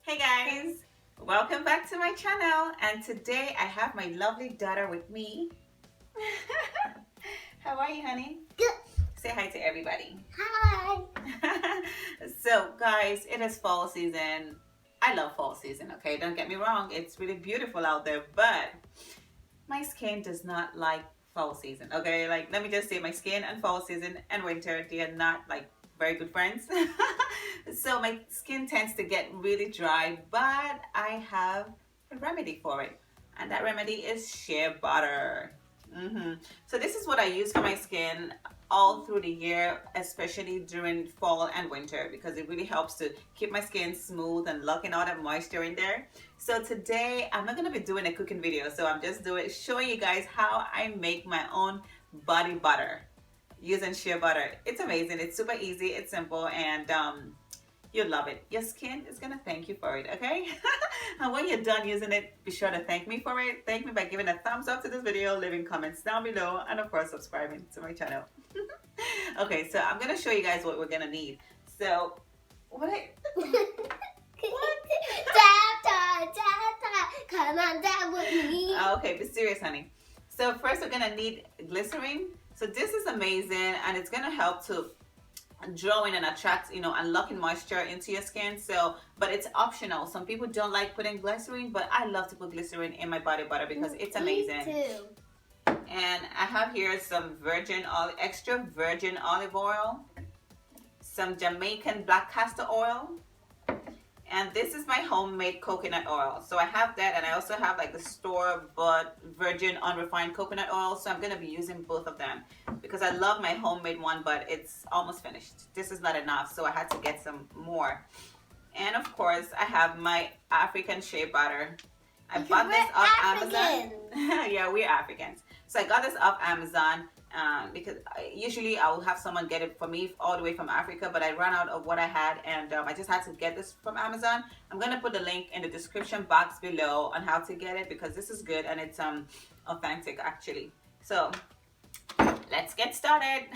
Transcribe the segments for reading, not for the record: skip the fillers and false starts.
Hey guys, welcome back to my channel, and today I have my lovely daughter with me. How are you, honey? Good. Say hi to everybody. Hi. So guys, it is fall season. I love fall season, okay? Don't get me wrong, it's really beautiful out there, but my skin does not like fall season, okay? Like, let me just say, my skin and fall season and winter, they are not like very good friends. So my skin tends to get really dry, but I have a remedy for it, and that remedy is shea butter. So this is what I use for my skin all through the year, especially during fall and winter, because it really helps to keep my skin smooth and locking all that moisture in there. So today I'm not going to be doing a cooking video, so I'm just showing you guys how I make my own body butter using shea butter. It's amazing. It's super easy. It's simple, and you'll love it. Your skin is gonna thank you for it, okay? And when you're done using it, be sure to thank me for it. Thank me by giving a thumbs up to this video, leaving comments down below, and of course subscribing to my channel. Okay, so I'm gonna show you guys what we're gonna need. So what I Come on down with me. okay, be serious, honey. So first we're gonna need glycerin. So this is amazing, and it's gonna help to draw in and attract, and lock in moisture into your skin. So, but it's optional. Some people don't like putting glycerin, but I love to put glycerin in my body butter because it's amazing. Me too. And I have here some extra virgin olive oil, some Jamaican black castor oil, and this is my homemade coconut oil. So I have that, and I also have like the store-bought virgin unrefined coconut oil. So I'm going to be using both of them because I love my homemade one, but it's almost finished. This is not enough, so I had to get some more. And of course, I have my African shea butter. I bought this off Amazon. Yeah, we're Africans. So I got this off Amazon because usually I will have someone get it for me all the way from Africa, but I ran out of what I had, and I just had to get this from Amazon. I'm gonna put the link in the description box below on how to get it because this is good and it's authentic actually. So let's get started.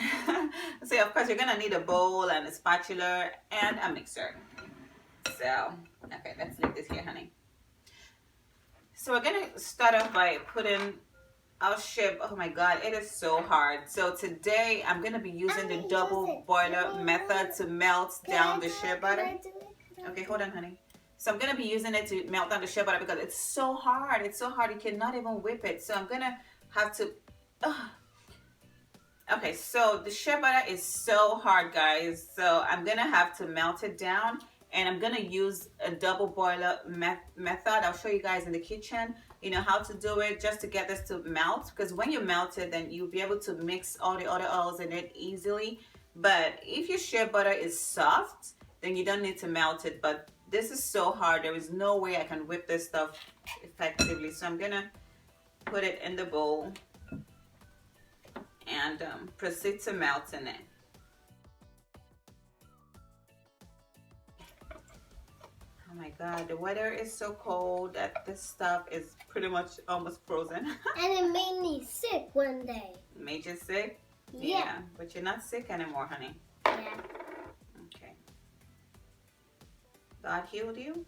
So of course you're gonna need a bowl and a spatula and a mixer. So okay, let's leave this here, honey. So we're gonna start off by putting our shea. Oh my god, it is so hard. So today I'm gonna be using the double boiler method to melt down the shea butter. Okay, hold on, honey. So I'm gonna be using it to melt down the shea butter because it's so hard. It's so hard you cannot even whip it. So I'm gonna have to. Okay, so the shea butter is so hard, guys. So I'm gonna have to melt it down, and I'm gonna use a double boiler method. I'll show you guys in the kitchen, how to do it just to get this to melt, because when you melt it, then you'll be able to mix all the other oils in it easily. But if your shea butter is soft, then you don't need to melt it. But this is so hard, there is no way I can whip this stuff effectively. So I'm gonna put it in the bowl and proceed to melting it. Oh my god, the weather is so cold that this stuff is pretty much almost frozen. And it made me sick one day. Made you sick? Yeah. But you're not sick anymore, honey. Yeah. Okay. God healed you?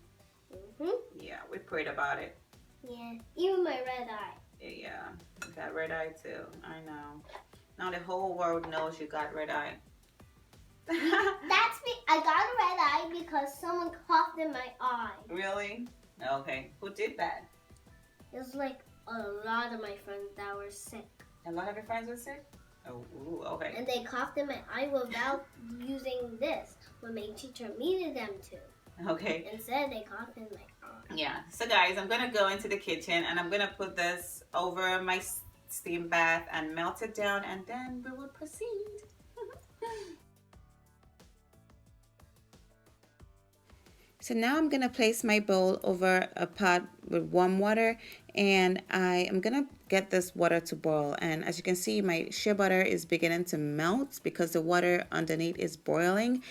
Yeah, we prayed about it. Yeah. Even my red eye. Yeah, you got red eye too. I know. Now the whole world knows you got red eye. I got a red eye because someone coughed in my eye. Really? Okay. Who did that? It was like a lot of my friends that were sick. A lot of your friends were sick? Oh, ooh, okay. And they coughed in my eye without using this when my teacher needed them to. Okay. Instead, they coughed in my eye. Yeah. So guys, I'm going to go into the kitchen and I'm going to put this over my steam bath and melt it down, and then we will proceed. So now I'm going to place my bowl over a pot with warm water, and I am going to get this water to boil. And as you can see, my shea butter is beginning to melt because the water underneath is boiling.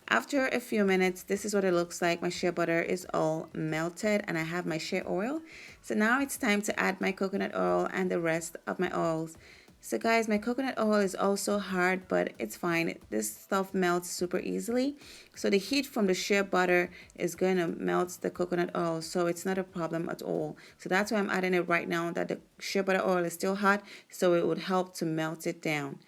After a few minutes, this is what it looks like. My shea butter is all melted, and I have my shea oil. So now it's time to add my coconut oil and the rest of my oils. So guys, my coconut oil is also hard, but it's fine. This stuff melts super easily. So the heat from the shea butter is going to melt the coconut oil, so it's not a problem at all. So that's why I'm adding it right now, that the shea butter oil is still hot, so it would help to melt it down.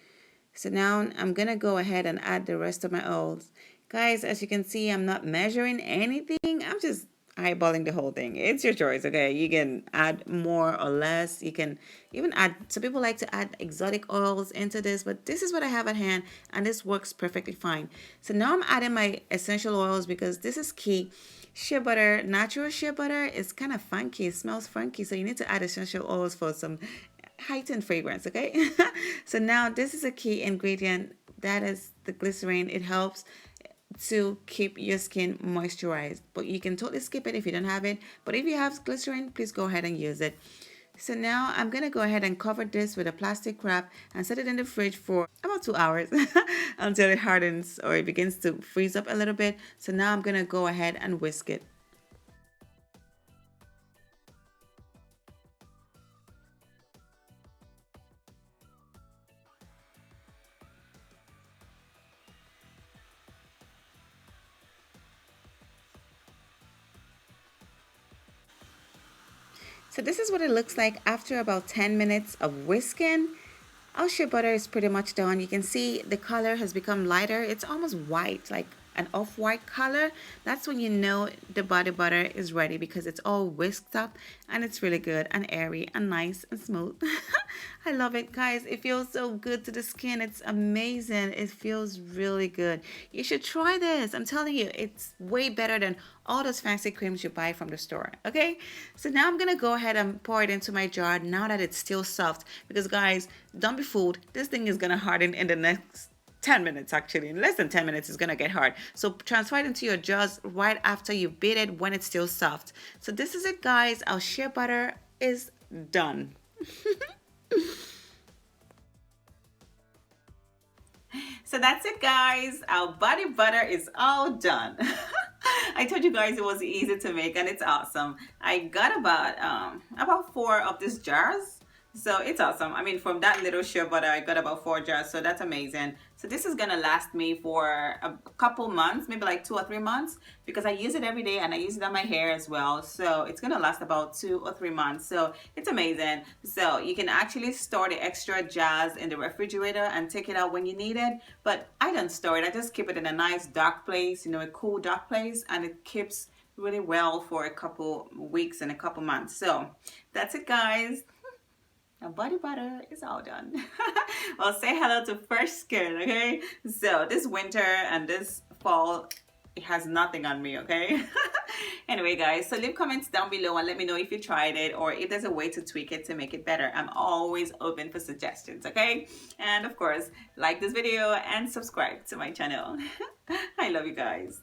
So now I'm going to go ahead and add the rest of my oils. Guys, as you can see, I'm not measuring anything. I'm just eyeballing the whole thing. It's your choice, okay? You can add more or less. You can even add, some people like to add exotic oils into this, but this is what I have at hand, and this works perfectly fine. So now I'm adding my essential oils because this is key. Shea butter, natural shea butter is kind of funky. It smells funky, so you need to add essential oils for some heightened fragrance, okay? So now this is a key ingredient. That is the glycerin. It helps to keep your skin moisturized, but you can totally skip it if you don't have it. But if you have glycerin, please go ahead and use it. So now I'm gonna go ahead and cover this with a plastic wrap and set it in the fridge for about 2 hours until it hardens or it begins to freeze up a little bit. So now I'm gonna go ahead and whisk it. So this is what it looks like after about 10 minutes of whisking. Our shea butter is pretty much done. You can see the color has become lighter. It's almost white, like an off-white color. That's when you know the body butter is ready because it's all whisked up and it's really good and airy and nice and smooth. I love it, guys. It feels so good to the skin. It's amazing. It feels really good. You should try this. I'm telling you, it's way better than all those fancy creams you buy from the store. Okay, so now I'm gonna go ahead and pour it into my jar now that it's still soft, because guys, don't be fooled, this thing is gonna harden in the next 10 minutes. Actually, in less than 10 minutes it's gonna get hard. So transfer it into your jars right after you beat it when it's still soft. So this is it, guys. Our shea butter is done. So that's it, guys. Our body butter is all done. I told you guys it was easy to make and it's awesome. I got about 4 of these jars. So it's awesome. I mean, from that little shea butter, I got about 4 jars. So that's amazing. So this is going to last me for a couple months, maybe like 2 or 3 months, because I use it every day and I use it on my hair as well. So it's going to last about 2 or 3 months. So it's amazing. So you can actually store the extra jars in the refrigerator and take it out when you need it. But I don't store it. I just keep it in a nice dark place, you know, a cool dark place, and it keeps really well for a couple weeks and a couple months. So that's it, guys. Now body butter is all done. Well, say hello to fresh skin, okay? So this winter and this fall, it has nothing on me, okay? Anyway, guys, so leave comments down below and let me know if you tried it or if there's a way to tweak it to make it better. I'm always open for suggestions, okay? And of course, like this video and subscribe to my channel. I love you guys.